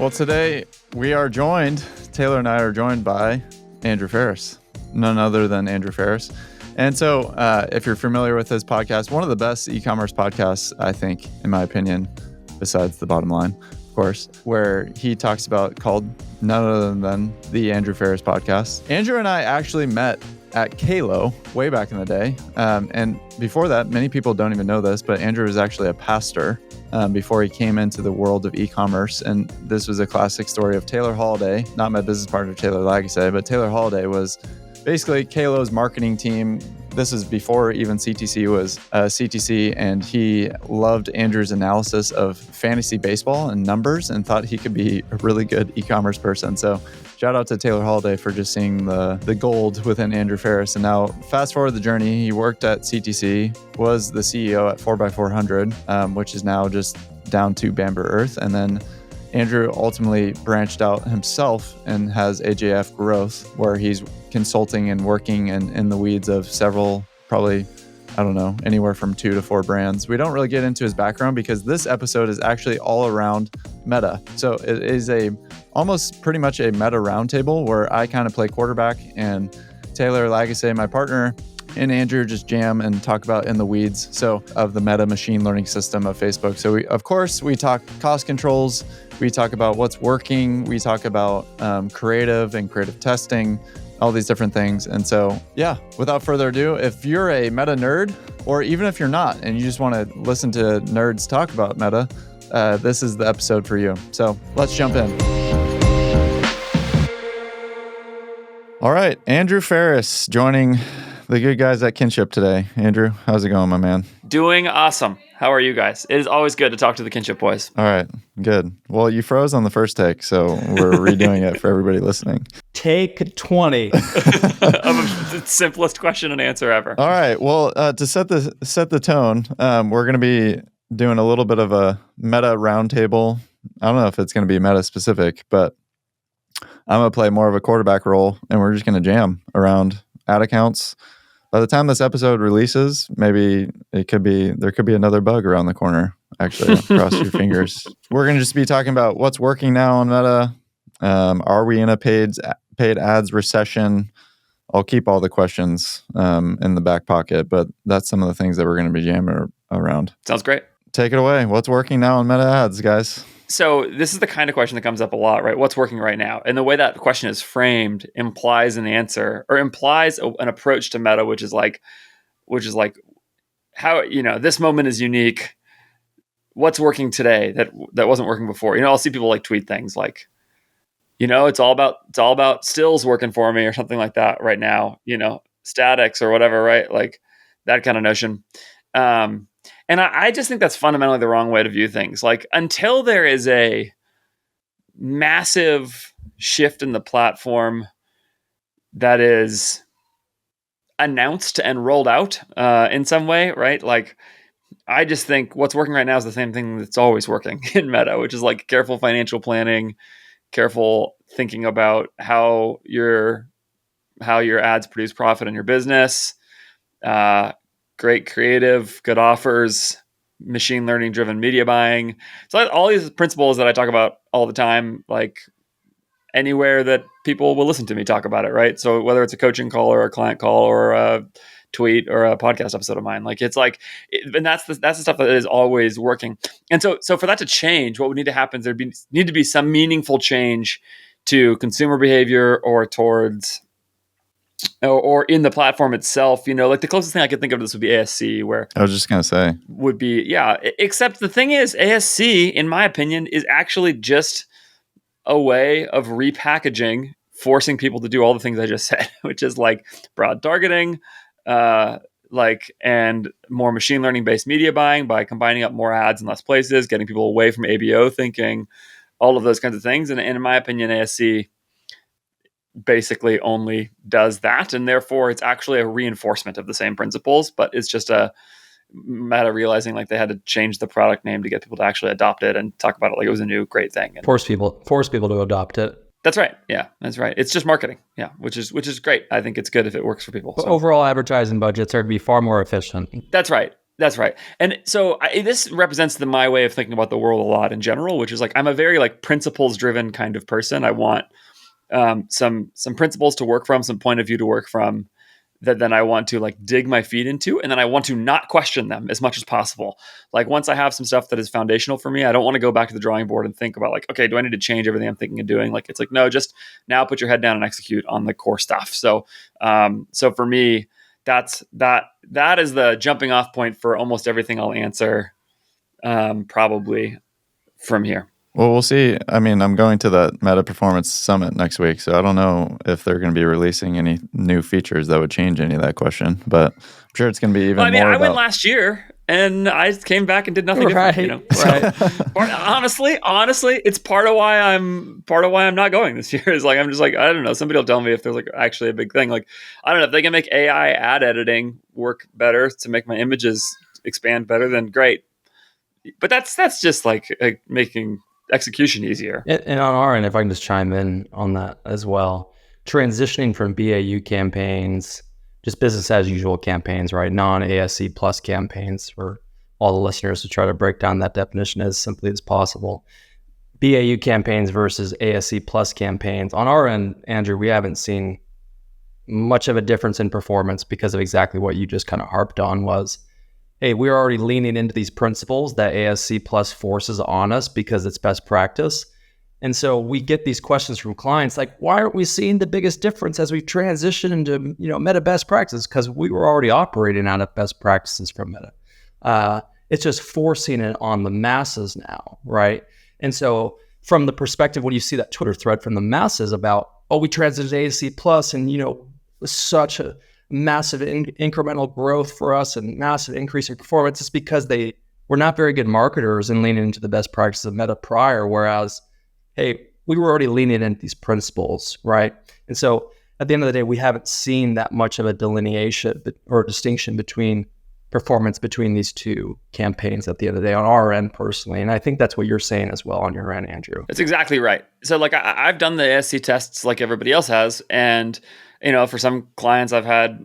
Well, today Taylor and I are joined by Andrew Faris, none other than Andrew Faris. And so if you're familiar with his podcast, one of the best e-commerce podcasts, I think, in my opinion, besides The Bottom Line, of course, where he talks about called none other than the Andrew Faris podcast. Andrew and I actually met at Kalo way back in the day. And before that, many people don't even know this, but Andrew was actually a pastor before he came into the world of e-commerce. And this was a classic story of Taylor Holiday, not my business partner, Taylor Lagasse, but Taylor Holiday was basically Kalo's marketing team. This is before even CTC was CTC, and he loved Andrew's analysis of fantasy baseball and numbers and thought he could be a really good e-commerce person. So shout out to Taylor Holiday for just seeing the gold within Andrew Faris. And now fast forward the journey, he worked at CTC, was the CEO at 4x400, which is now just down to Bamber Earth. And then Andrew ultimately branched out himself and has AJF Growth, where he's consulting and working in the weeds of several, probably, I don't know, anywhere from 2 to 4 brands. We don't really get into his background because this episode is actually all around meta. So it is almost pretty much a meta roundtable where I kind of play quarterback and Taylor Lagasse, my partner, and Andrew just jam and talk about in the weeds. So of the meta machine learning system of Facebook. So we talk cost controls. We talk about what's working. We talk about creative and creative testing, all these different things. And so, yeah, without further ado, if you're a meta nerd, or even if you're not, and you just want to listen to nerds talk about meta, this is the episode for you. So let's jump in. All right, Andrew Faris joining the good guys at Kinship today. Andrew, how's it going, my man? Doing awesome. How are you guys? It is always good to talk to the Kinship boys. All right, good. Well, you froze on the first take, so we're redoing it for everybody listening. Take 20. The simplest question and answer ever. All right. Well, to set the tone, we're going to be doing a little bit of a meta roundtable. I don't know if it's going to be meta specific, but I'm going to play more of a quarterback role, and we're just going to jam around ad accounts. By the time this episode releases, maybe there could be another bug around the corner. Actually, cross your fingers. We're going to just be talking about what's working now on Meta. Are we in a paid ads recession? I'll keep all the questions in the back pocket, but that's some of the things that we're going to be jamming around. Sounds great. Take it away. What's working now on Meta ads, guys? So this is the kind of question that comes up a lot, right? What's working right now? And the way that question is framed implies an answer or implies an approach to Meta, which is like how, this moment is unique. What's working today that wasn't working before? I'll see people like tweet things like, it's all about stills working for me or something like that right now, statics or whatever, right? Like that kind of notion. And I just think that's fundamentally the wrong way to view things. Like until there is a massive shift in the platform that is announced and rolled out in some way, right? Like I just think what's working right now is the same thing that's always working in Meta, which is like careful financial planning, careful thinking about how your ads produce profit in your business, great creative, good offers, machine learning driven media buying. So all these principles that I talk about all the time, like anywhere that people will listen to me talk about it, right? So whether it's a coaching call or a client call or a tweet or a podcast episode of mine, like it's like, and that's the stuff that is always working. And so for that to change, what would need to happen is need to be some meaningful change to consumer behavior or towards or in the platform itself, like the closest thing I could think of this would be ASC, where I was just going to say would be, yeah, except the thing is ASC, in my opinion, is actually just a way of repackaging, forcing people to do all the things I just said, which is like broad targeting, and more machine learning based media buying by combining up more ads in less places, getting people away from ABO thinking, all of those kinds of things. And in my opinion, ASC basically only does that, and therefore it's actually a reinforcement of the same principles, but it's just a Meta realizing like they had to change the product name to get people to actually adopt it and talk about it like it was a new great thing and force people to adopt it. That's right. Yeah, that's right. It's just marketing. Yeah, which is great. I think it's good if it works for people. But overall advertising budgets are to be far more efficient. That's right. That's right. And so this represents my way of thinking about the world a lot in general, which is like, I'm a very like principles driven kind of person. I want some principles to work from, some point of view to work from, that then I want to like dig my feet into, and then I want to not question them as much as possible. Like once I have some stuff that is foundational for me, I don't want to go back to the drawing board and think about like, okay, do I need to change everything I'm thinking of doing? Like it's like, no, just now put your head down and execute on the core stuff. So so for me, that is the jumping off point for almost everything I'll answer, probably from here. Well, we'll see. I mean, I'm going to the Meta Performance Summit next week, so I don't know if they're going to be releasing any new features that would change any of that question, but I'm sure it's going to be even more I went last year and I came back and did nothing different. You know? Right. honestly, it's part of why I'm not going this year. Is like I'm just like, I don't know. Somebody will tell me if there's like actually a big thing. Like I don't know if they can make AI ad editing work better to make my images expand better. Then great. But that's just like making execution easier. And on our end, if I can just chime in on that as well, transitioning from BAU campaigns, just business as usual campaigns, right? Non-ASC plus campaigns, for all the listeners to try to break down that definition as simply as possible. BAU campaigns versus ASC plus campaigns. On our end, Andrew, we haven't seen much of a difference in performance because of exactly what you just kind of harped on was, hey, we're already leaning into these principles that ASC plus forces on us because it's best practice. And so we get these questions from clients like, why aren't we seeing the biggest difference as we transition into, Meta best practices? Because we were already operating out of best practices from Meta. It's just forcing it on the masses now, right? And so from the perspective, when you see that Twitter thread from the masses about, we transitioned to ASC plus and, such a massive incremental growth for us and massive increase in performance, it's because they were not very good marketers and leaning into the best practices of Meta prior, whereas, hey, we were already leaning into these principles, right? And so at the end of the day, we haven't seen that much of a delineation or distinction between performance between these two campaigns at the end of the day on our end personally. And I think that's what you're saying as well on your end, Andrew. That's exactly right. So like I've done the ASC tests like everybody else has, and for some clients I've had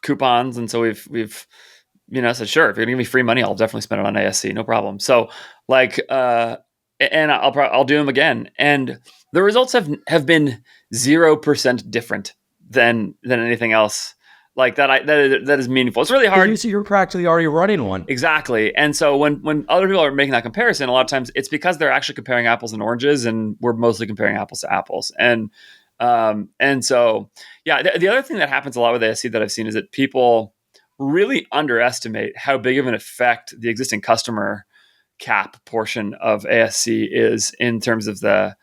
coupons, and so we've said, sure, if you're gonna give me free money, I'll definitely spend it on ASC, no problem. So like and I'll do them again, and the results have been 0% different than anything else like that. That is meaningful. It's really hard. You're practically already running one. Exactly. And so when other people are making that comparison, a lot of times it's because they're actually comparing apples and oranges, and we're mostly comparing apples to apples. And so, yeah, the other thing that happens a lot with ASC that I've seen is that people really underestimate how big of an effect the existing customer cap portion of ASC is in terms of the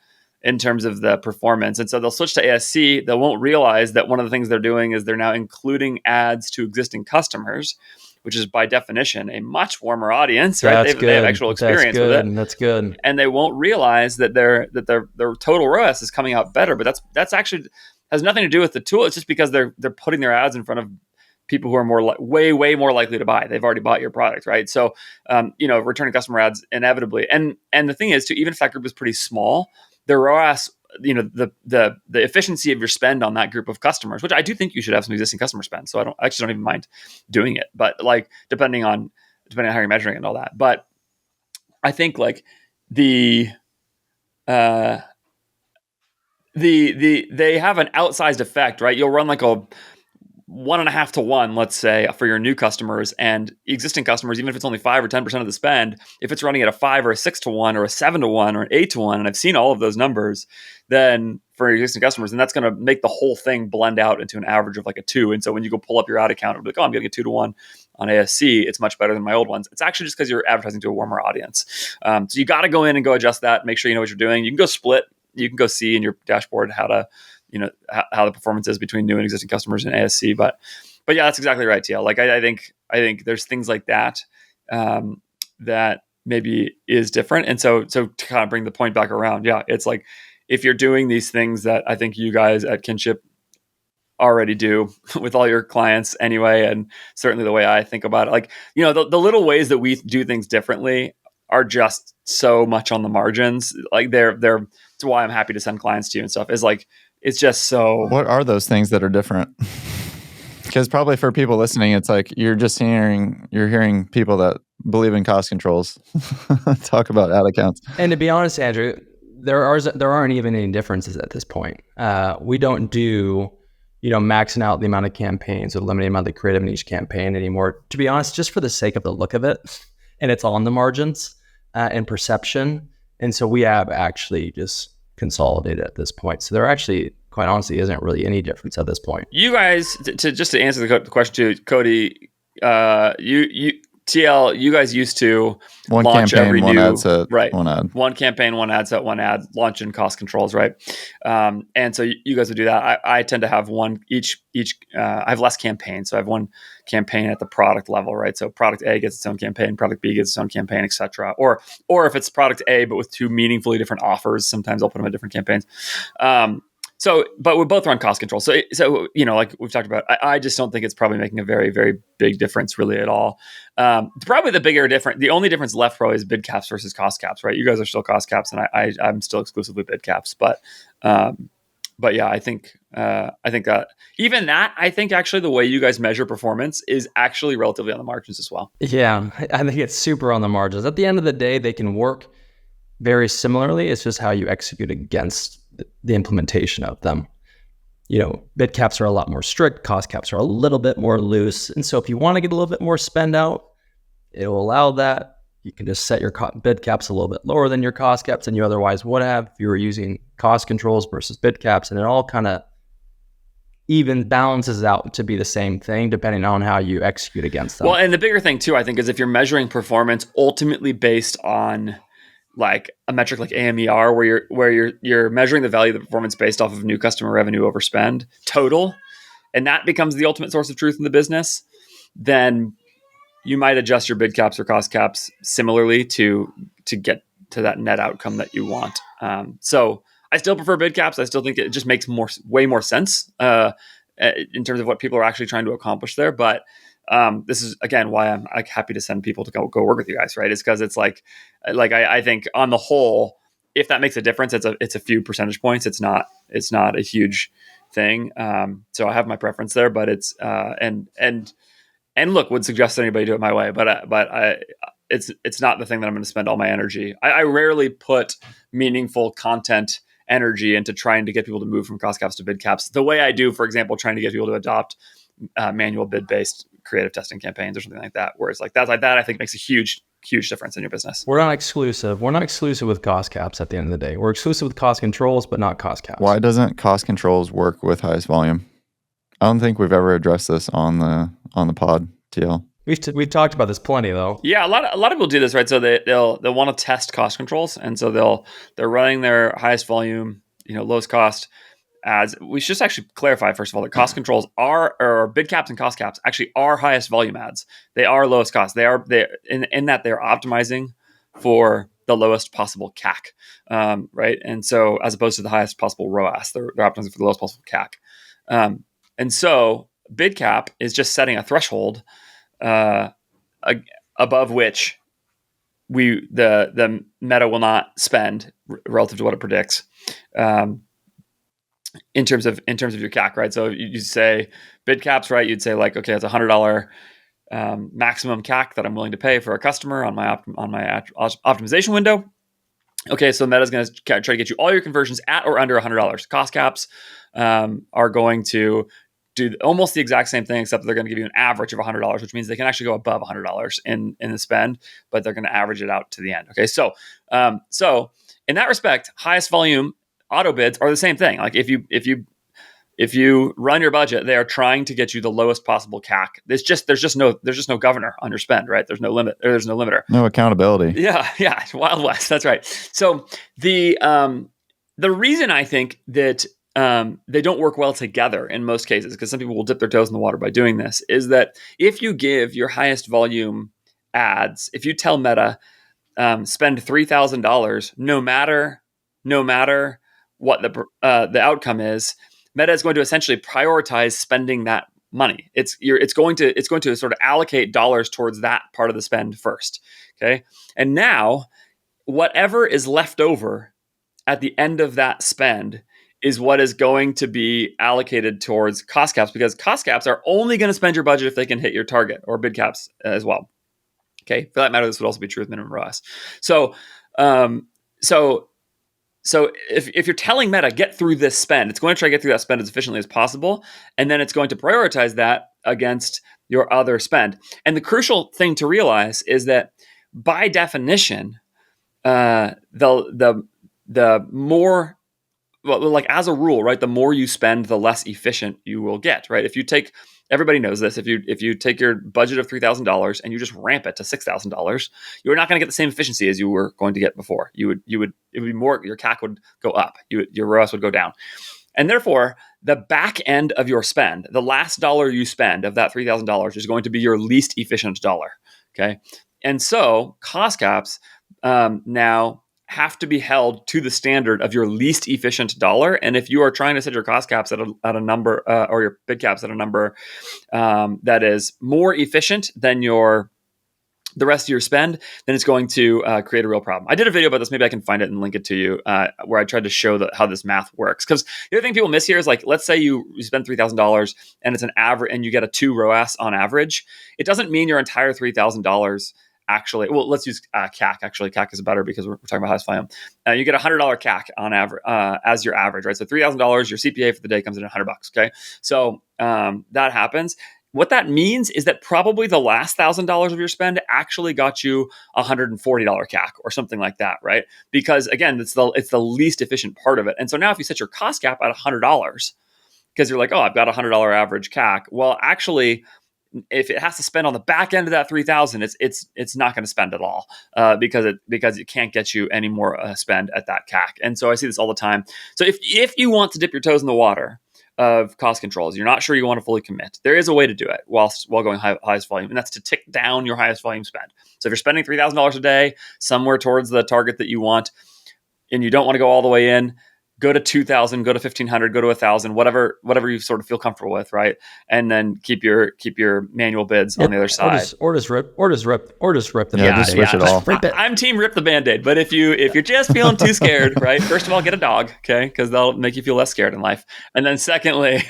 performance. And so they'll switch to ASC. They won't realize that one of the things they're doing is they're now including ads to existing customers, which is by definition a much warmer audience, right? They have actual experience with it. That's good. And they won't realize that their total ROAS is coming out better. But that's actually has nothing to do with the tool. It's just because they're putting their ads in front of people who are way more likely to buy. They've already bought your product, right? So, returning customer ads inevitably. And the thing is, too, even if that group is pretty small, their ROAS, the efficiency of your spend on that group of customers, which I do think you should have some existing customer spend. So I actually don't even mind doing it, but like depending on how you're measuring it and all that. But I think like they have an outsized effect, right? You'll run like a 1.5 to 1, let's say, for your new customers, and existing customers, even if it's only 5 or 10% of the spend, if it's running at a 5 or a 6 to 1 or a 7 to 1 or an 8 to 1, and I've seen all of those numbers, then for existing customers, then that's going to make the whole thing blend out into an average of like a 2. And so when you go pull up your ad account, it'll be like, I'm getting a 2 to 1 on ASC. It's much better than my old ones. It's actually just because you're advertising to a warmer audience. So you got to go in and go adjust that, make sure you know what you're doing. You can go split. You can go see in your dashboard how to how the performance is between new and existing customers in ASC. But yeah, that's exactly right, TL. Like I think there's things like that that maybe is different. And so to kind of bring the point back around, yeah, it's like if you're doing these things that I think you guys at Kinship already do with all your clients anyway, and certainly the way I think about it, like the little ways that we do things differently are just so much on the margins. Like it's why I'm happy to send clients to you and stuff. Is like it's just so. What are those things that are different? Because probably for people listening, it's like you're hearing people that believe in cost controls talk about ad accounts. And to be honest, Andrew, there aren't even any differences at this point. We don't do, maxing out the amount of campaigns or limiting the amount of creative in each campaign anymore. To be honest, just for the sake of the look of it, and it's on the margins and perception. And so we have actually just consolidated at this point. So there actually, quite honestly, isn't really any difference at this point. You guys, to answer the question to Cody, you guys used to one launch campaign, every one new ad set, right, one ad, one campaign, one ad set, one ad launch and cost controls, right? And so you guys would do that. I tend to have one each. I have less campaigns, so I have one campaign at the product level, right? So product A gets its own campaign, product B gets its own campaign, etc. Or if it's product A but with two meaningfully different offers, sometimes I'll put them in different campaigns. But we both run cost control. So like we've talked about, I just don't think it's probably making a very, very big difference really at all. Probably the only difference left probably is bid caps versus cost caps, right? You guys are still cost caps, and I'm still exclusively bid caps. But yeah, I think that even that, I think actually the way you guys measure performance is actually relatively on the margins as well. Yeah, I think it's super on the margins. At the end of the day, they can work very similarly. It's just how you execute against the implementation of them. Bid caps are a lot more strict, cost caps are a little bit more loose. And so if you want to get a little bit more spend out, it will allow that. You can just set your bid caps a little bit lower than your cost caps than you otherwise would have if you were using cost controls versus bid caps. And it all kind of even balances out to be the same thing depending on how you execute against them. Well, and the bigger thing too, I think, is if you're measuring performance ultimately based on like a metric like AMER, where you're measuring the value of the performance based off of new customer revenue over spend total, and that becomes the ultimate source of truth in the business, then you might adjust your bid caps or cost caps similarly to get to that net outcome that you want. So I still prefer bid caps. I still think it just makes way more sense in terms of what people are actually trying to accomplish there. But this is again why I'm like happy to send people to go work with you guys, right? It's because it's like I think on the whole, if that makes a difference, it's a few percentage points. It's not a huge thing. So I have my preference there, but it's and look, would suggest that anybody do it my way, but it's not the thing that I'm going to spend all my energy. I rarely put meaningful content energy into trying to get people to move from cost caps to bid caps the way I do, for example, trying to get people to adopt manual bid-based creative testing campaigns or something like that, where it's like that I think makes a huge difference in your business. We're not exclusive with cost caps at the end of the day. We're exclusive with cost controls, but not cost caps. Why doesn't cost controls work with highest volume? I don't think we've ever addressed this on the pod, TL. We've talked about this plenty though. Yeah, a lot of people do this, right? So they'll want to test cost controls, and so they're running their highest volume, lowest cost ads. We should just actually clarify first of all that cost controls or bid caps and cost caps actually are highest volume ads. They are lowest cost. They in that they're optimizing for the lowest possible CAC, right? And so as opposed to the highest possible ROAS, they're optimizing for the lowest possible CAC. And so bid cap is just setting a threshold above which the meta will not spend relative to what it predicts in terms of your CAC, right? So you say bid caps, right? You'd say like, okay, it's $100 maximum CAC that I'm willing to pay for a customer on my optimization window. Okay, so Meta's going to try to get you all your conversions at or under $100. Cost caps are going to do almost the exact same thing, except they're going to give you an average of $100, which means they can actually go above $100 in the spend, but they're going to average it out to the end. Okay, so in that respect, highest volume auto bids are the same thing. Like if you run your budget, they are trying to get you the lowest possible CAC. There's just no governor on your spend, right? There's no limit, or there's no limiter. No accountability. Yeah, it's Wild West. That's right. So the reason I think that they don't work well together in most cases, because some people will dip their toes in the water by doing this, is that if you give your highest volume ads, if you tell Meta spend $3,000, no matter what the outcome is, Meta is going to essentially prioritize spending that money. It's going to sort of allocate dollars towards that part of the spend first. Okay, and now whatever is left over at the end of that spend is what is going to be allocated towards cost caps, because cost caps are only going to spend your budget if they can hit your target, or bid caps as well. Okay, for that matter, this would also be true with minimum ROAS. So if you're telling Meta, get through this spend, it's going to try to get through that spend as efficiently as possible, and then it's going to prioritize that against your other spend. And the crucial thing to realize is that by definition, the more, well, like as a rule, right, the more you spend, the less efficient you will get, right? If you take, everybody knows this, if you take your budget of $3,000 and you just ramp it to $6,000, you're not going to get the same efficiency as you were going to get before. It would be more, your CAC would go up, your ROAS would go down. And therefore, the back end of your spend, the last dollar you spend of that $3,000 is going to be your least efficient dollar, okay? And so cost caps now have to be held to the standard of your least efficient dollar. And if you are trying to set your cost caps at a number, or your bid caps at a number that is more efficient than the rest of your spend, then it's going to create a real problem. I did a video about this. Maybe I can find it and link it to you, where I tried to show how this math works. Because the other thing people miss here is, like, let's say you spend $3,000 and it's an average, and you get a 2 ROAS on average. It doesn't mean your entire $3,000 actually. Well, let's use CAC. Actually, CAC is better because we're talking about highest volume. You get $100 CAC on average as your average, right? So $3,000, your CPA for the day comes in at $100. Okay, so that happens. What that means is that probably the last $1,000 of your spend actually got you $140 CAC or something like that, right? Because again, it's the least efficient part of it. And so now if you set your cost cap at $100, because you're like, oh, I've got $100 average CAC. Well, actually, if it has to spend on the back end of that 3,000, it's not going to spend at all because it can't get you any more spend at that CAC. And so I see this all the time. So if you want to dip your toes in the water of cost controls, you're not sure you want to fully commit, there is a way to do it while going highest volume, and that's to tick down your highest volume spend. So if you're spending $3,000 a day somewhere towards the target that you want, and you don't want to go all the way in, go to 2,000, go to 1,500, go to 1,000, whatever you sort of feel comfortable with, right? And then keep your manual bids on the other side. Or just rip the Band-Aid. Just switch it all. I'm team rip the Band-Aid, but if you're just feeling too scared, right? First of all, get a dog, okay? Because they'll make you feel less scared in life. And then secondly,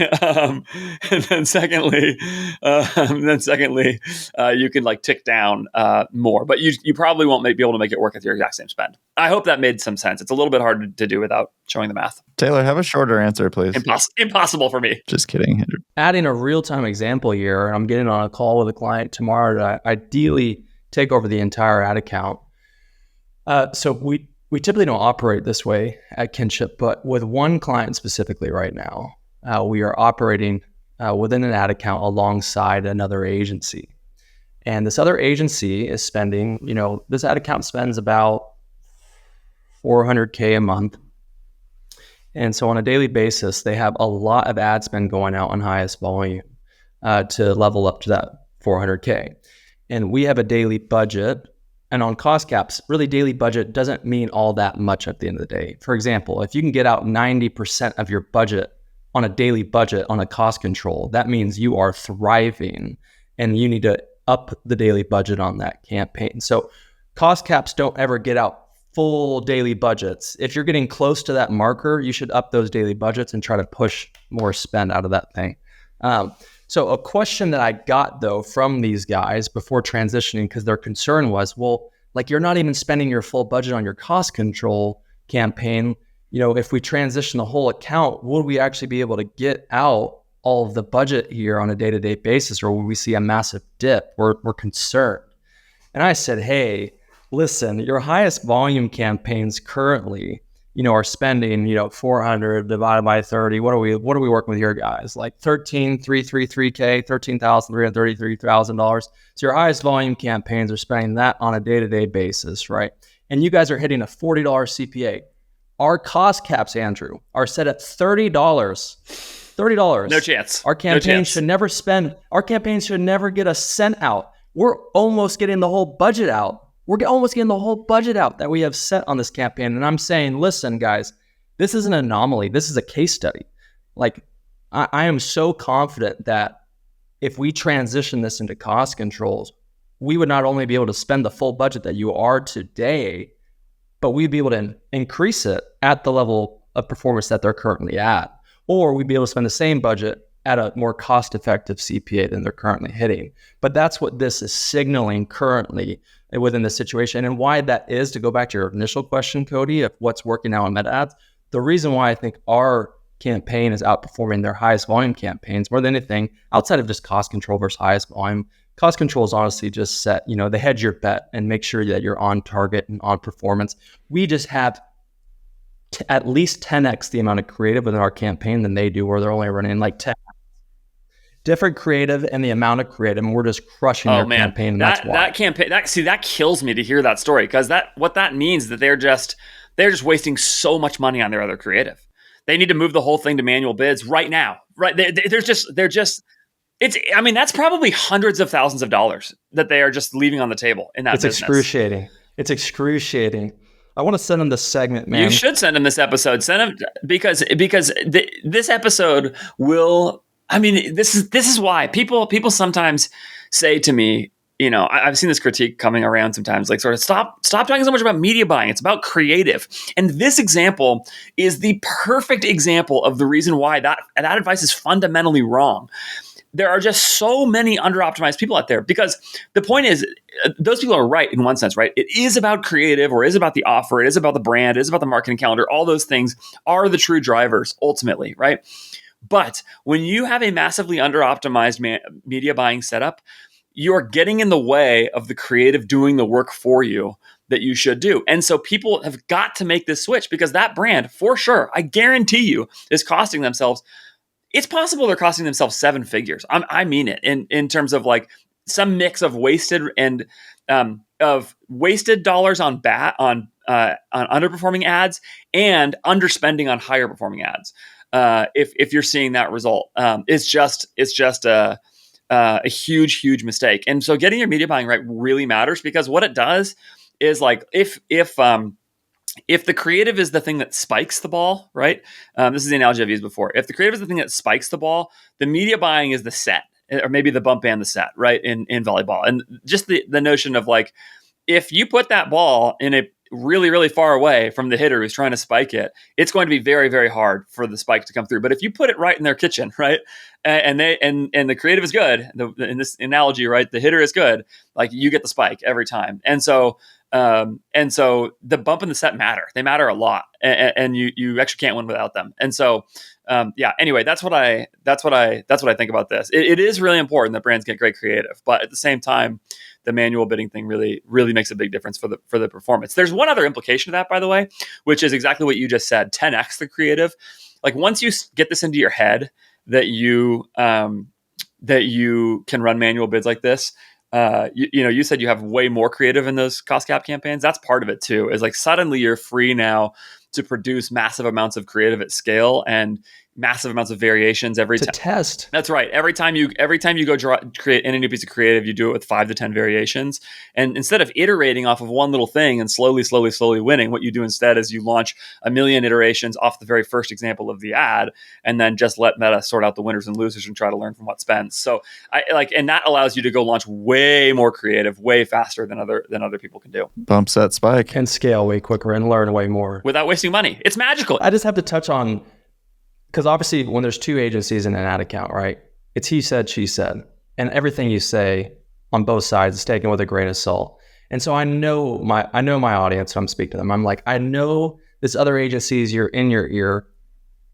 you can like tick down more, but you probably won't be able to make it work at your exact same spend. I hope that made some sense. It's a little bit hard to do without showing the math. Taylor, have a shorter answer, please. Impossible for me. Just kidding. Adding a real-time example here, I'm getting on a call with a client tomorrow to ideally take over the entire ad account. So we typically don't operate this way at Kinship, but with one client specifically right now, we are operating within an ad account alongside another agency. And this other agency is spending, this ad account spends about $400K a month. And so on a daily basis, they have a lot of ad spend going out on highest volume to level up to that 400K. And we have a daily budget. And on cost caps, really daily budget doesn't mean all that much at the end of the day. For example, if you can get out 90% of your budget on a daily budget on a cost control, that means you are thriving and you need to up the daily budget on that campaign. So cost caps don't ever get out full daily budgets. If you're getting close to that marker, you should up those daily budgets and try to push more spend out of that thing. So a question that I got though from these guys before transitioning, because their concern was, well, like you're not even spending your full budget on your cost control campaign. If we transition the whole account, would we actually be able to get out all of the budget here on a day-to-day basis, or will we see a massive dip? We're concerned. And I said, hey, listen, your highest volume campaigns currently, are spending, 400 divided by 30. What are we working with here, guys? Like $13,333K, $13,333,000. So your highest volume campaigns are spending that on a day-to-day basis, right? And you guys are hitting a $40 CPA. Our cost caps, Andrew, are set at $30. $30. No chance. Our campaigns should never get a cent out. We're almost getting the whole budget out. We're almost getting the whole budget out that we have set on this campaign. And I'm saying, listen, guys, this is an anomaly. This is a case study. Like, I am so confident that if we transition this into cost controls, we would not only be able to spend the full budget that you are today, but we'd be able to increase it at the level of performance that they're currently at. Or we'd be able to spend the same budget at a more cost-effective CPA than they're currently hitting. But that's what this is signaling currently within the situation. And why that is, to go back to your initial question, Cody, of what's working now in meta ads, the reason why I think our campaign is outperforming their highest volume campaigns more than anything, outside of just cost control versus highest volume, cost control is honestly just set, they hedge your bet and make sure that you're on target and on performance. We just have at least 10x the amount of creative within our campaign than they do, where they're only running like 10 different creative and the amount of creative, and we're just crushing their campaign. And that's why that campaign, that kills me to hear that story, because what that means is that they're just wasting so much money on their other creative. They need to move the whole thing to manual bids right now. Right? That's probably hundreds of thousands of dollars that they are just leaving on the table in that business. It's excruciating. I want to send them this segment, man. You should send them this episode. Send them because this episode will. This is why people sometimes say to me, I've seen this critique coming around sometimes, like sort of stop talking so much about media buying. It's about creative. And this example is the perfect example of the reason why that advice is fundamentally wrong. There are just so many under-optimized people out there, because the point is, those people are right in one sense, right? It is about creative, or is about the offer. It is about the brand. It is about the marketing calendar. All those things are the true drivers ultimately, right? But when you have a massively under-optimized media buying setup, you're getting in the way of the creative doing the work for you that you should do. And so people have got to make this switch, because that brand, for sure, I guarantee you, is costing themselves. It's possible they're costing themselves 7 figures. I mean it, in terms of like some mix of wasted and of wasted dollars on underperforming ads and underspending on higher performing ads. If you're seeing that result, it's just a huge mistake. And so getting your media buying right really matters, because what it does is, like, if the creative is the thing that spikes the ball, right? This is the analogy I've used before. If the creative is the thing that spikes the ball, the media buying is the set, or maybe the bump and the set, right? In volleyball. And just the notion of, like, if you put that ball in a really, really far away from the hitter who's trying to spike it, it's going to be very, very hard for the spike to come through. But if you put it right in their kitchen, right, and the creative is good, in this analogy, right, the hitter is good, like, you get the spike every time. And so the bump and the set matter. They matter a lot, and you actually can't win without them. And so, anyway, that's what I think about this. It is really important that brands get great creative, but at the same time, the manual bidding thing really, really makes a big difference for the performance. There's one other implication of that, by the way, which is exactly what you just said: 10x the creative. Like, once you get this into your head that you can run manual bids like this. You said you have way more creative in those cost cap campaigns. That's part of it too, is like suddenly you're free now to produce massive amounts of creative at scale and massive amounts of variations every time. To test. That's right. Every time you go create any new piece of creative, you do it with 5 to 10 variations. And instead of iterating off of one little thing and slowly winning, what you do instead is you launch a million iterations off the very first example of the ad, and then just let Meta sort out the winners and losers and try to learn from what spends. So and that allows you to go launch way more creative, way faster than other people can do. Bump, set, spike. And scale way quicker and learn way more. Without wasting money. It's magical. I just have to touch on, because obviously when there's 2 agencies in an ad account, right? It's he said, she said. And everything you say on both sides is taken with a grain of salt. And so I know my audience when I'm speaking to them. I'm like, I know this other agencies, you're in your ear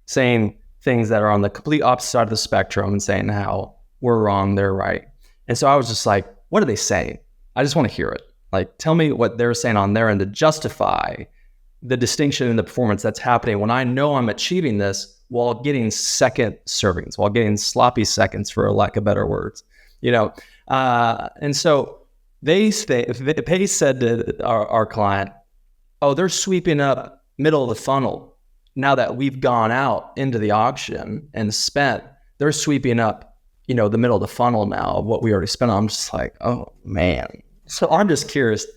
saying things that are on the complete opposite side of the spectrum and saying how we're wrong, they're right. And so I was just like, what are they saying? I just want to hear it. Like, tell me what they're saying on their end to justify the distinction in the performance that's happening when I know I'm achieving this while getting second servings, while getting sloppy seconds, for lack of better words, and so they said to our client, oh, they're sweeping up middle of the funnel. Now that we've gone out into the auction and spent, they're sweeping up, the middle of the funnel now of what we already spent. I'm just like, oh man. So I'm just curious.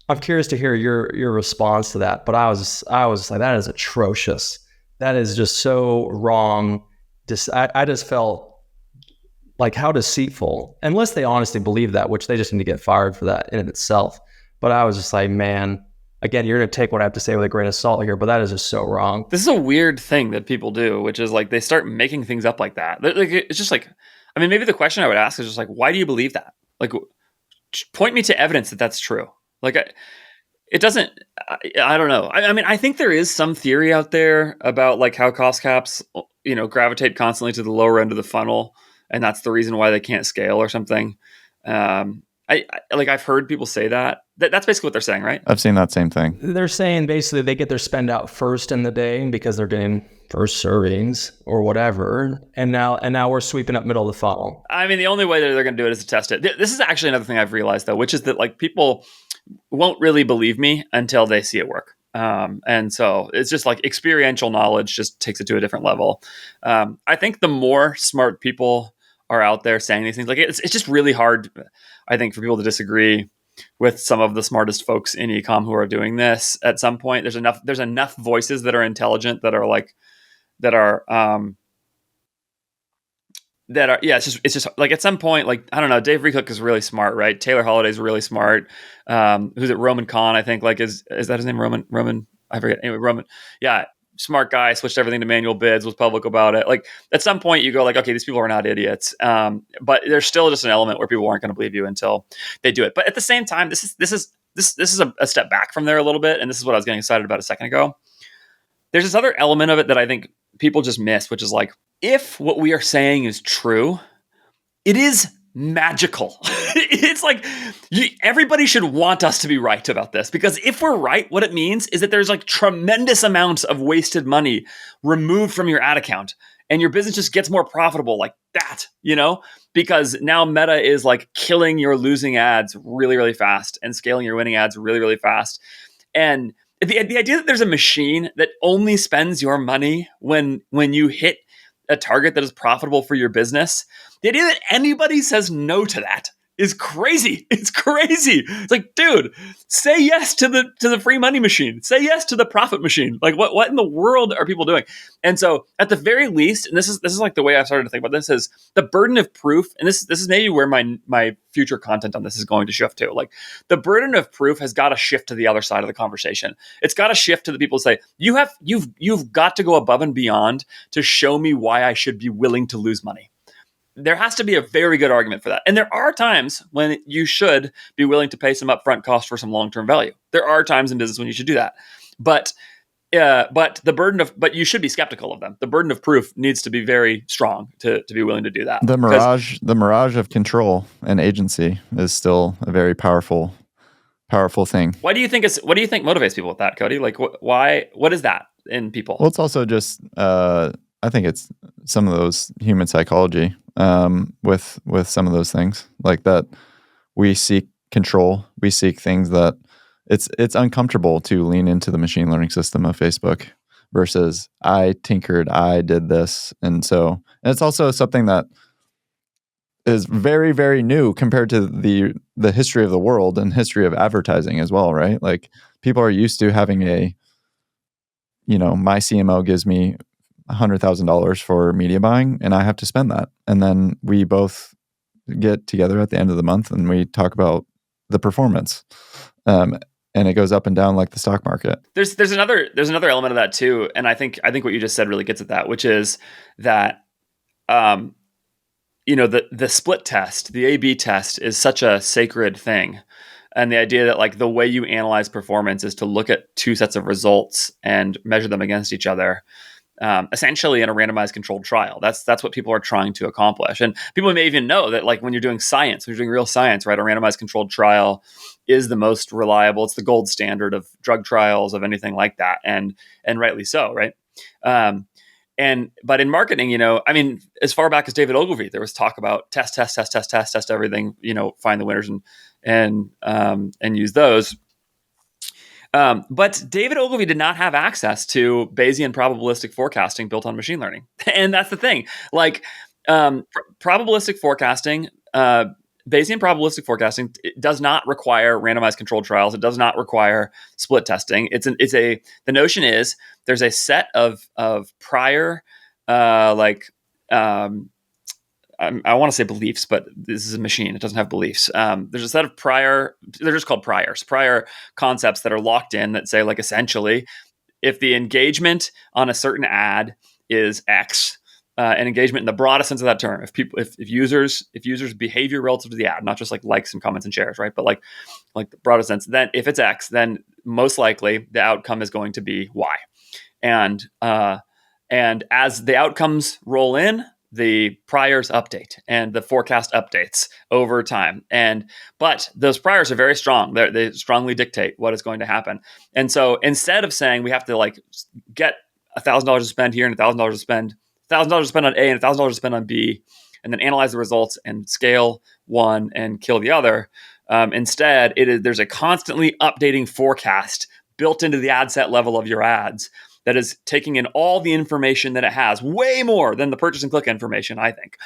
I'm curious to hear your response to that. But I was like, that is atrocious. That is just so wrong. I just felt like, how deceitful, unless they honestly believe that, which they just need to get fired for that in itself. But I was just like, man, Again, you're going to take what I have to say with a grain of salt here, but that is just so wrong. This is a weird thing that people do, which is like they start making things up like that. Like it's just like, I mean, maybe the question I would ask is just like, why do you believe that? Like, point me to evidence that that's true. Like, it doesn't. I don't know. I mean, I think there is some theory out there about like how cost caps, gravitate constantly to the lower end of the funnel, and that's the reason why they can't scale or something. I've heard people say that. That's basically what they're saying, right? I've seen that same thing. They're saying basically they get their spend out first in the day because they're getting first servings or whatever, and now we're sweeping up middle of the funnel. I mean, the only way that they're going to do it is to test it. This is actually another thing I've realized though, which is that like people won't really believe me until they see it work. And so it's just like experiential knowledge just takes it to a different level. I think the more smart people are out there saying these things, like it's just really hard, I think, for people to disagree with some of the smartest folks in ecom who are doing this. At some point, there's enough voices that are intelligent that are it's just like at some point, like, I don't know, Dave Recook is really smart, right? Taylor Holliday's really smart. Who's it? Roman Khan, I think, like, is that his name? Roman, I forget. Anyway, Roman. Yeah. Smart guy, switched everything to manual bids, was public about it. Like at some point you go like, okay, these people are not idiots. But there's still just an element where people aren't going to believe you until they do it. But at the same time, this is a step back from there a little bit. And this is what I was getting excited about a second ago. There's this other element of it that I think people just miss, which is like, if what we are saying is true, it is magical. It's like everybody should want us to be right about this, because if we're right, what it means is that there's like tremendous amounts of wasted money removed from your ad account and your business just gets more profitable like that, because now Meta is like killing your losing ads really, really fast and scaling your winning ads really, really fast. And the idea that there's a machine that only spends your money when you hit a target that is profitable for your business, the idea that anybody says no to that is crazy. It's crazy. It's like, dude, say yes to the free money machine. Say yes to the profit machine. Like, what in the world are people doing? And so, at the very least, and this is like the way I've started to think about this, is the burden of proof. And this is maybe where my future content on this is going to shift to. Like, the burden of proof has got to shift to the other side of the conversation. It's got to shift to the people who say, you've got to go above and beyond to show me why I should be willing to lose money. There has to be a very good argument for that. And there are times when you should be willing to pay some upfront cost for some long-term value. There are times in business when you should do that. But you should be skeptical of them. The burden of proof needs to be very strong to be willing to do that. The mirage of control and agency is still a very powerful thing. What do you think motivates people with that, Cody? Like, what is that in people? Well, it's also just, I think it's some of those human psychology with some of those things, like that we seek control. We seek things that it's uncomfortable to lean into the machine learning system of Facebook versus I tinkered, I did this. And it's also something that is very, very new compared to the history of the world and history of advertising as well, right? Like, people are used to having my CMO gives me $100,000 for media buying and I have to spend that. And then we both get together at the end of the month and we talk about the performance. And it goes up and down like the stock market. There's another element of that too. And I think what you just said really gets at that, which is that, the split test, the A/B test is such a sacred thing. And the idea that like the way you analyze performance is to look at two sets of results and measure them against each other. Essentially in a randomized controlled trial. That's what people are trying to accomplish. And people may even know that like when you're doing science, when you're doing real science, right, a randomized controlled trial is the most reliable. It's the gold standard of drug trials, of anything like that. And rightly so, right? But in marketing, as far back as David Ogilvy, there was talk about test everything, find the winners and use those. But David Ogilvy did not have access to Bayesian probabilistic forecasting built on machine learning. And that's the thing. Like, probabilistic forecasting, Bayesian probabilistic forecasting, it does not require randomized controlled trials. It does not require split testing. The notion is there's a set of prior, I want to say beliefs, but this is a machine. It doesn't have beliefs. There's a set of they're just called prior concepts that are locked in that say, like, essentially, if the engagement on a certain ad is X, and engagement in the broadest sense of that term, if users behavior relative to the ad, not just like likes and comments and shares, right? But like the broadest sense, then if it's X, then most likely the outcome is going to be Y. And as the outcomes roll in, the priors update and the forecast updates over time. But those priors are very strong. They strongly dictate what is going to happen. And so instead of saying we have to like get $1,000 to spend here and $1,000 to spend on A and $1,000 to spend on B, and then analyze the results and scale one and kill the other, instead there's a constantly updating forecast built into the ad set level of your ads that is taking in all the information that it has, way more than the purchase and click information, I think,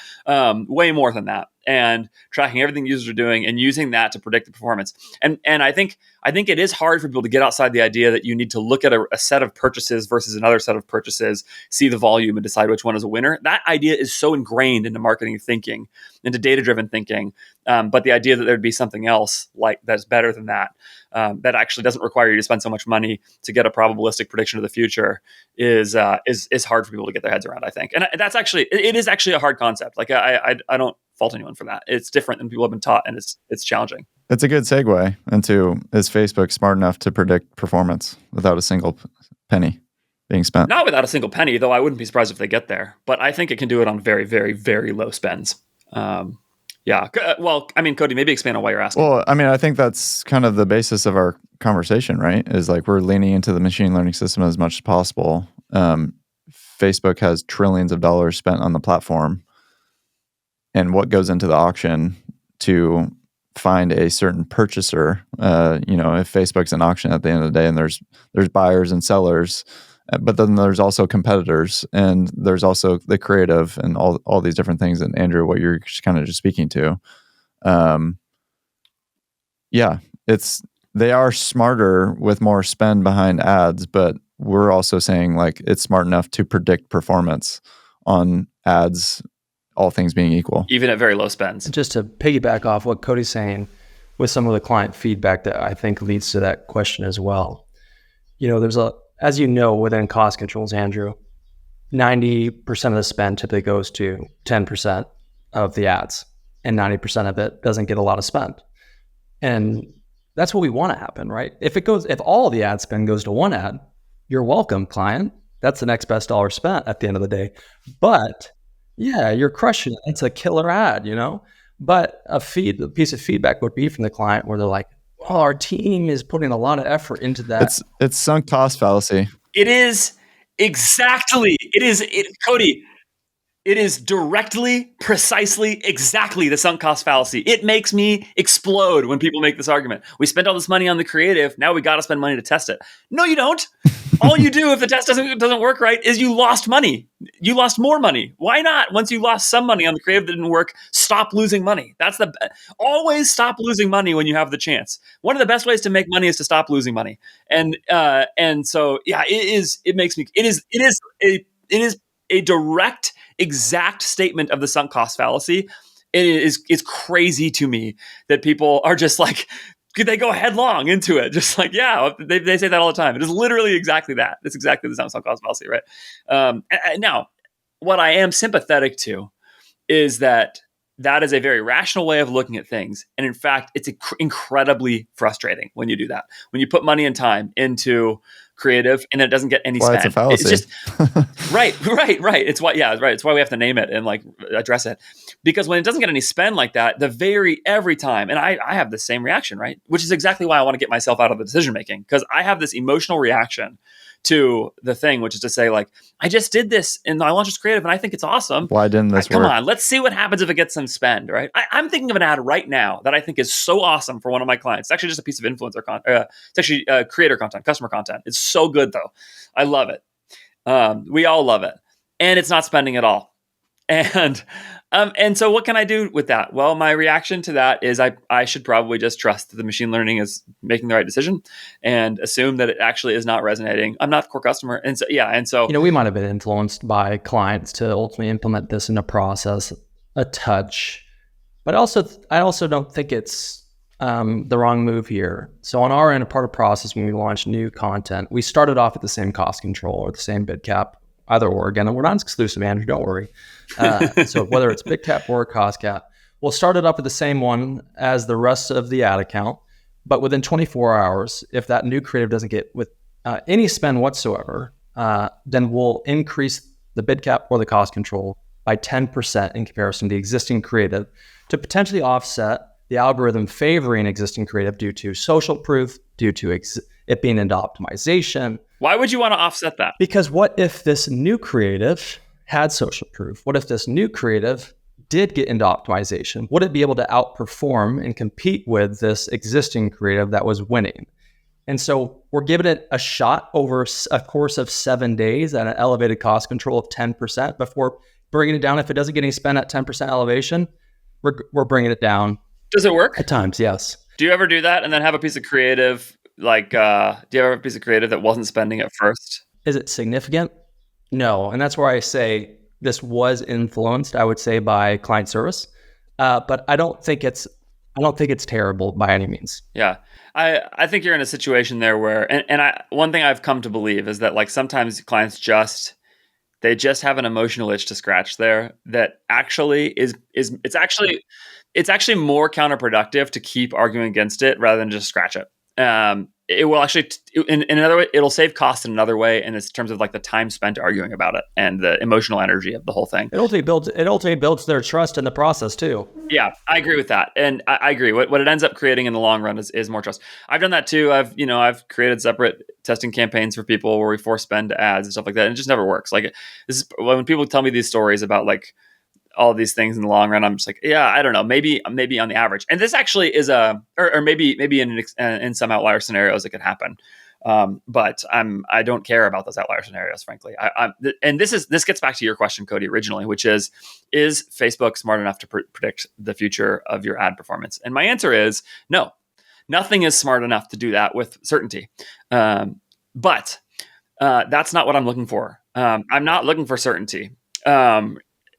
way more than that, and tracking everything users are doing and using that to predict the performance. And I think it is hard for people to get outside the idea that you need to look at a set of purchases versus another set of purchases, see the volume, and decide which one is a winner. That idea is so ingrained into marketing thinking, into data-driven thinking. But the idea that there'd be something else like that's better than that, that actually doesn't require you to spend so much money to get a probabilistic prediction of the future is hard for people to get their heads around, I think. And it is actually a hard concept. Like I don't fault anyone for that. It's different than people have been taught, and it's challenging. It's a good segue into, is Facebook smart enough to predict performance without a single penny being spent? Not without a single penny, though I wouldn't be surprised if they get there. But I think it can do it on very, very, very low spends. Yeah. Well, I mean, Cody, maybe expand on why you're asking. Well, I mean, I think that's kind of the basis of our conversation, right? Is like we're leaning into the machine learning system as much as possible. Facebook has trillions of dollars spent on the platform. And what goes into the auction to find a certain purchaser? If Facebook's an auction at the end of the day, and there's buyers and sellers, but then there's also competitors, and there's also the creative and all these different things. And Andrew, what you're kind of just speaking to, they are smarter with more spend behind ads, but we're also saying like it's smart enough to predict performance on ads, all things being equal, even at very low spends. Just to piggyback off what Cody's saying with some of the client feedback that I think leads to that question as well. There's as you know, within cost controls, Andrew, 90% of the spend typically goes to 10% of the ads, and 90% of it doesn't get a lot of spend. And that's what we want to happen, right? If all the ad spend goes to one ad, you're welcome, client. That's the next best dollar spent at the end of the day. But yeah, you're crushing it. It's a killer ad, But a piece of feedback would be from the client where they're like, "Oh, our team is putting a lot of effort into that." It's sunk cost fallacy. It is exactly. Cody. It is directly, precisely, exactly the sunk cost fallacy. It makes me explode when people make this argument. We spent all this money on the creative. Now we got to spend money to test it. No, you don't. All you do if the test doesn't work right is you lost money. You lost more money. Why not? Once you lost some money on the creative that didn't work, stop losing money. Always stop losing money when you have the chance. One of the best ways to make money is to stop losing money. And so yeah, it is a direct, exact statement of the sunk cost fallacy. It's crazy to me that people are just like, they go headlong into it. Just like, yeah, they say that all the time. It is literally exactly that. It's exactly the sunk cost fallacy, right? Now, what I am sympathetic to is that is a very rational way of looking at things. And in fact, it's incredibly frustrating when you do that. When you put money and time into creative and it doesn't get any spend. It's a fallacy. It's just right. It's why, yeah, right. It's why we have to name it and like address it, because when it doesn't get any spend like that, every time, and I have the same reaction, right? Which is exactly why I want to get myself out of the decision making, because I have this emotional reaction to the thing, which is to say, like, I just did this and I launched this creative and I think it's awesome. Why didn't this work? Come on, let's see what happens if it gets some spend, right? I'm thinking of an ad right now that I think is so awesome for one of my clients. It's actually just a piece of influencer content. It's actually creator content, customer content. It's so good though. I love it. We all love it. And it's not spending at all. And so what can I do with that? Well, my reaction to that is I should probably just trust that the machine learning is making the right decision and assume that it actually is not resonating. I'm not the core customer. And so we might have been influenced by clients to ultimately implement this in a process a touch, but I also don't think it's the wrong move here. So on our end, a part of the process when we launch new content, we started off at the same cost control or the same bid cap, either or. Again, we're not exclusive, Andrew, don't worry. So whether it's bid cap or cost cap, we'll start it up at the same one as the rest of the ad account. But within 24 hours, if that new creative doesn't get with any spend whatsoever, then we'll increase the bid cap or the cost control by 10% in comparison to the existing creative to potentially offset the algorithm favoring existing creative due to social proof, due to it being into optimization. Why would you want to offset that? Because what if this new creative had social proof? What if this new creative did get into optimization? Would it be able to outperform and compete with this existing creative that was winning? And so we're giving it a shot over a course of 7 days at an elevated cost control of 10% before bringing it down. If it doesn't get any spend at 10% elevation, we're bringing it down. Does it work? At times, yes. Do you ever do that and then have a piece of creative, like, do you ever have a piece of creative that wasn't spending at first? Is it significant? No. And that's where I say this was influenced, I would say, by client service. But I don't think it's terrible by any means. Yeah. I think you're in a situation there where, one thing I've come to believe is that, like, sometimes clients just have an emotional itch to scratch there that actually it's actually more counterproductive to keep arguing against it rather than just scratch it. It will actually, in another way, it'll save cost in another way, and it's in terms of like the time spent arguing about it and the emotional energy of the whole thing. It ultimately builds their trust in the process too. Yeah, I agree with that, and I agree. What it ends up creating in the long run is more trust. I've done that too. I've created separate testing campaigns for people where we force spend ads and stuff like that, and it just never works. Like, this is when people tell me these stories about like all these things in the long run, I'm just like, yeah, I don't know, maybe on the average. And this actually is or maybe in some outlier scenarios it could happen. But I don't care about those outlier scenarios, frankly. And this gets back to your question, Cody, originally, which is Facebook smart enough to predict the future of your ad performance? And my answer is no. Nothing is smart enough to do that with certainty. But that's not what I'm looking for. I'm not looking for certainty.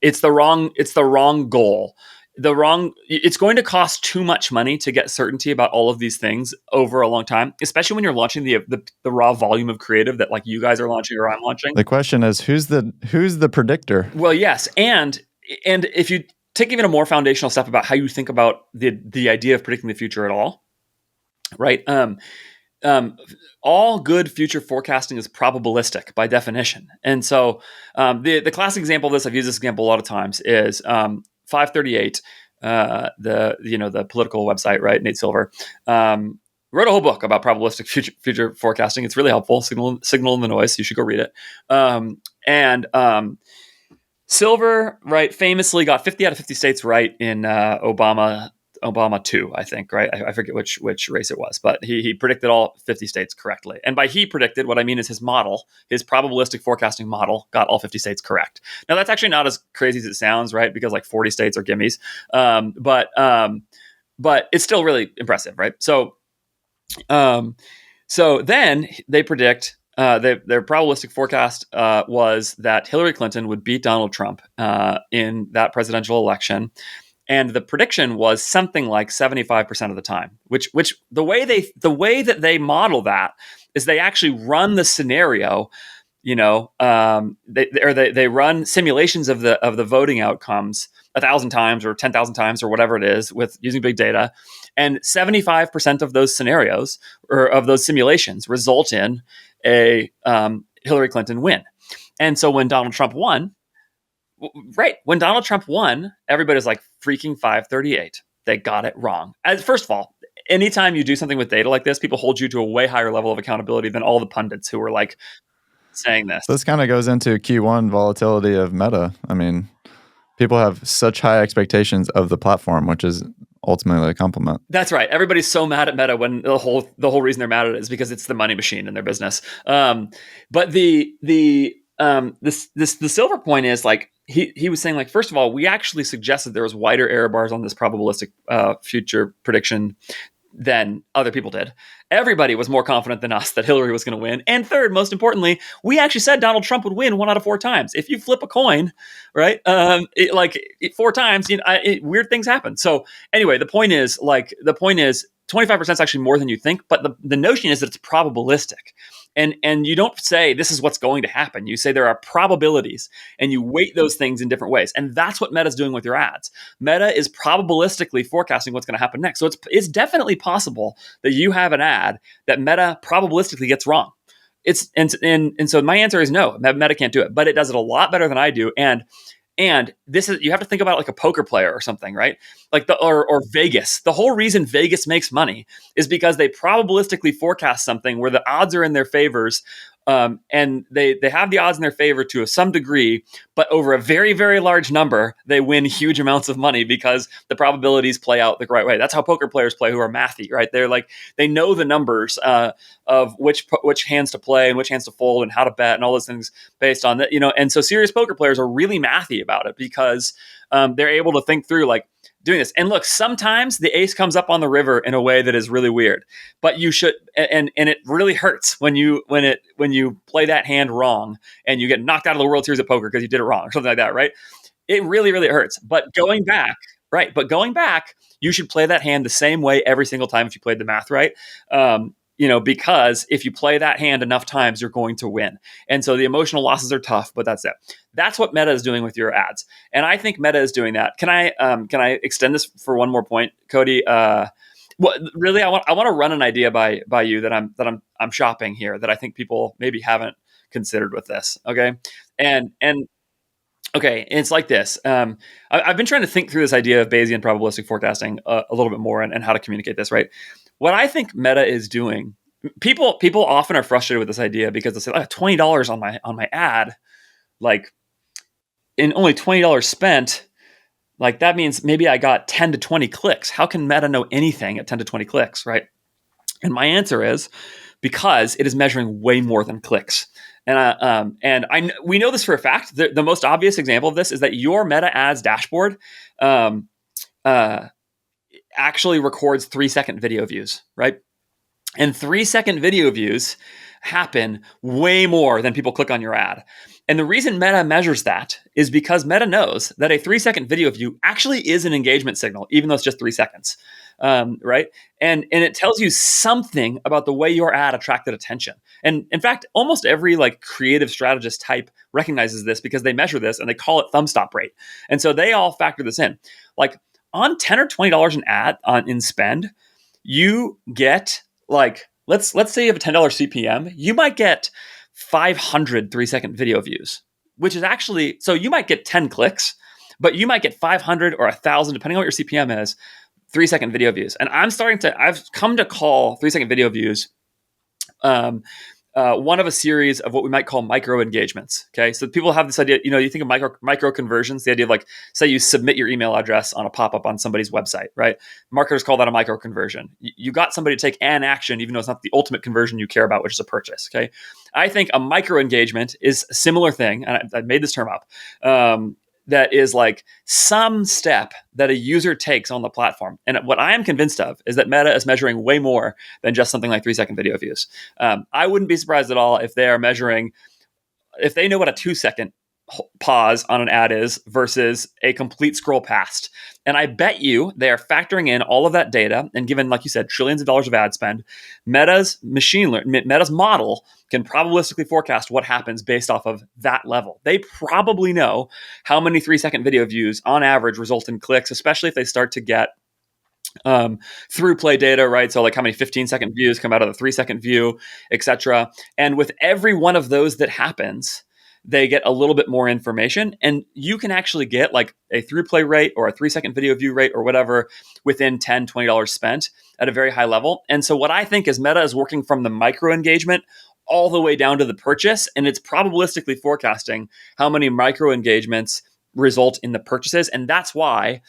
It's the wrong goal. It's going to cost too much money to get certainty about all of these things over a long time, especially when you're launching the raw volume of creative that like you guys are launching or I'm launching. The question is, who's the predictor? Well, yes. And if you take even a more foundational step about how you think about the idea of predicting the future at all, right? All good future forecasting is probabilistic by definition. And so the classic example of this, I've used this example a lot of times, is 538, the political website, right? Nate Silver wrote a whole book about probabilistic future forecasting. It's really helpful. Signal in the Noise. You should go read it. Silver, right, famously got 50 out of 50 states right in Obama 2, I think, right? I forget which race it was, but he predicted all 50 states correctly. And by he predicted, what I mean is his model, his probabilistic forecasting model, got all 50 states correct. Now, that's actually not as crazy as it sounds, right? Because like 40 states are gimmies. But it's still really impressive, right? So then they predict, their probabilistic forecast was that Hillary Clinton would beat Donald Trump in that presidential election. And the prediction was something like 75% of the time, which the way that they model that is they actually run the scenario, they run simulations of the voting outcomes 1,000 times or 10,000 times or whatever it is with using big data. And 75% of those scenarios or of those simulations result in a Hillary Clinton win. And so when Donald Trump won, everybody's like freaking 538. They got it wrong. First of all, anytime you do something with data like this, people hold you to a way higher level of accountability than all the pundits who are like saying this. This kind of goes into Q1 volatility of Meta. I mean, people have such high expectations of the platform, which is ultimately a compliment. That's right. Everybody's so mad at Meta when the whole reason they're mad at it is because it's the money machine in their business. But the silver point is like he was saying, like, first of all, we actually suggested there was wider error bars on this probabilistic future prediction than other people did. Everybody was more confident than us that Hillary was going to win. And third, most importantly, we actually said Donald Trump would win 1 out of 4 times. If you flip a coin, right, 4 times, weird things happen. So anyway, the point is 25% is actually more than you think, but the notion is that it's probabilistic. And you don't say this is what's going to happen. You say there are probabilities, and you weight those things in different ways. And that's what Meta's doing with your ads. Meta is probabilistically forecasting what's going to happen next. So it's definitely possible that you have an ad that Meta probabilistically gets wrong. And so my answer is no, Meta can't do it, but it does it a lot better than I do. And this is, you have to think about like a poker player or something, right? Like or Vegas. The whole reason Vegas makes money is because they probabilistically forecast something where the odds are in their favors. And they have the odds in their favor to some degree, but over a very, very large number, they win huge amounts of money because the probabilities play out the right way. That's how poker players play who are mathy, right? They're like, they know the numbers of which hands to play and which hands to fold and how to bet and all those things based on that, and so serious poker players are really mathy about it because they're able to think through like doing this. And look, sometimes the ace comes up on the river in a way that is really weird, but you should, and it really hurts when you play that hand wrong and you get knocked out of the World Series of Poker because you did it wrong or something like that, right? It really, really hurts. But going back, you should play that hand the same way every single time if you played the math right. Because if you play that hand enough times, you're going to win. And so the emotional losses are tough, but that's it. That's what Meta is doing with your ads. And I think Meta is doing that. Can I extend this for one more point, Cody? Really, I want to run an idea by you that I'm shopping here that I think people maybe haven't considered with this. Okay. And okay, it's like this. I've been trying to think through this idea of Bayesian probabilistic forecasting a little bit more and how to communicate this, right? What I think Meta is doing, people often are frustrated with this idea because they say, $20 on my ad, like, and only $20 spent, like that means maybe I got 10 to 20 clicks. How can Meta know anything at 10 to 20 clicks, right? And my answer is because it is measuring way more than clicks. And we know this for a fact. The most obvious example of this is that your Meta ads dashboard actually records 3-second video views, right? And 3-second video views happen way more than people click on your ad. And the reason Meta measures that is because Meta knows that a 3-second video view actually is an engagement signal, even though it's just 3 seconds, right? And it tells you something about the way your ad attracted attention. And in fact, almost every like creative strategist type recognizes this because they measure this and they call it thumb stop rate. And so they all factor this in. Like on $10 or $20 an ad in spend, you get like, let's say you have a $10 CPM, you might get 500 3-second video views, which is actually, so you might get 10 clicks, but you might get 500 or 1,000, depending on what your CPM is, 3-second video views. And I've come to call 3-second video views one of a series of what we might call micro engagements. Okay. So people have this idea, you think of micro conversions, the idea of like, say you submit your email address on a pop-up on somebody's website, right? Marketers call that a micro conversion. You got somebody to take an action, even though it's not the ultimate conversion you care about, which is a purchase. Okay. I think a micro engagement is a similar thing. And I made this term up. That is like some step that a user takes on the platform. And what I am convinced of is that Meta is measuring way more than just something like 3-second video views. I wouldn't be surprised at all if they are measuring, if they know what a 2-second pause on an ad is versus a complete scroll past. And I bet you they are factoring in all of that data. And given, like you said, trillions of dollars of ad spend, Meta's Meta's model can probabilistically forecast what happens based off of that level. They probably know how many 3-second video views on average result in clicks, especially if they start to get through play data, right? So like how many 15-second views come out of the 3-second view, etc. And with every one of those that happens, they get a little bit more information, and you can actually get like a through play rate or a 3-second video view rate or whatever within $10, $20 spent at a very high level. And so what I think is Meta is working from the micro engagement all the way down to the purchase, and it's probabilistically forecasting how many micro engagements result in the purchases. And that's why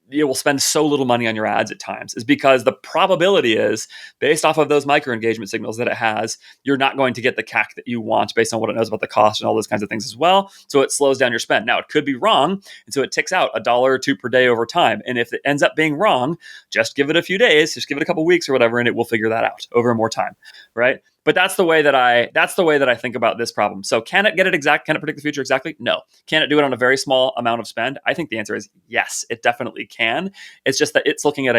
you will spend so little money on your ads at times, is because the probability is, based off of those micro engagement signals that it has, you're not going to get the CAC that you want based on what it knows about the cost and all those kinds of things as well. So it slows down your spend. Now, it could be wrong, and so it ticks out $1 or $2 per day over time. And if it ends up being wrong, just give it a few days, just give it a couple weeks or whatever, and it will figure that out over more time, right? But that's the way that I think about this problem. So can it get it exact? Can it predict the future exactly? No. Can it do it on a very small amount of spend? I think the answer is yes, it definitely can. It's just that it's looking at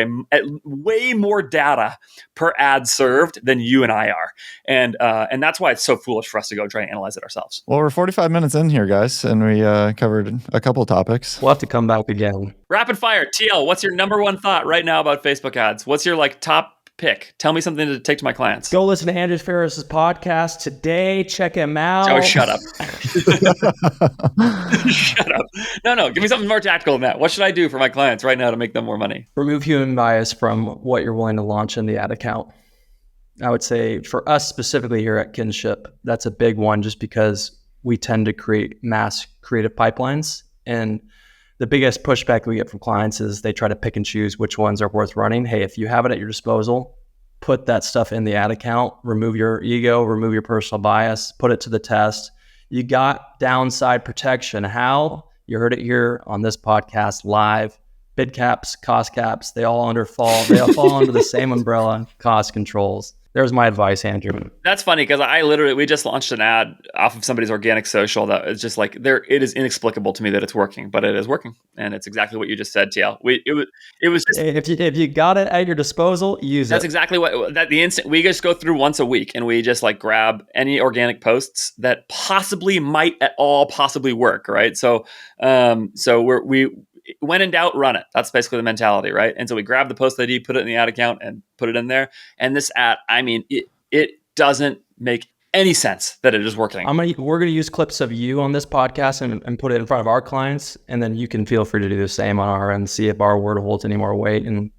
way more data per ad served than you and I are. And that's why it's so foolish for us to go try and analyze it ourselves. Well, we're 45 minutes in here, guys, and we covered a couple topics. We'll have to come back again. Rapid fire. TL, what's your number one thought right now about Facebook ads? What's your top pick? Tell me something to take to my clients. Go listen to Andrew Faris's podcast today. Check him out. Oh, shut up. Shut up. No, give me something more tactical than that. What should I do for my clients right now to make them more money? Remove human bias from what you're willing to launch in the ad account. I would say for us specifically here at Kinship, that's a big one just because we tend to create mass creative pipelines. And the biggest pushback we get from clients is they try to pick and choose which ones are worth running. Hey, if you have it at your disposal, put that stuff in the ad account, remove your ego, remove your personal bias, put it to the test. You got downside protection. How? You heard it here on this podcast live. Bid caps, cost caps, they all fall under the same umbrella, cost controls. There's my advice, Andrew. That's funny because we just launched an ad off of somebody's organic social that is just like it is inexplicable to me that it's working, but it is working, and it's exactly what you just said, TL. It was just, if you got it at your disposal, use it. That's exactly the instant we just go through once a week and we just like grab any organic posts that possibly might at all possibly work, right? So we when in doubt, run it. That's basically the mentality, right? And so we grab the post ID, put it in the ad account, and put it in there. And this ad, I mean, it doesn't make any sense that it is working. We're gonna use clips of you on this podcast and put it in front of our clients, and then you can feel free to do the same on our end, see if our word holds any more weight, and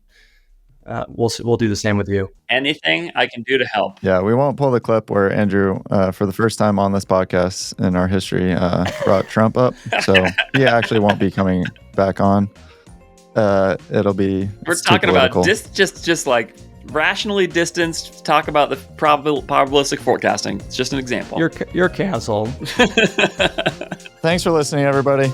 we'll do the same with you. Anything I can do to help. Yeah, we won't pull the clip where Andrew, for the first time on this podcast in our history, brought Trump up. So he actually won't be coming back on. It'll be we're talking about just like rationally distanced talk about the probabilistic forecasting. It's just an example. You're canceled. Thanks for listening, everybody.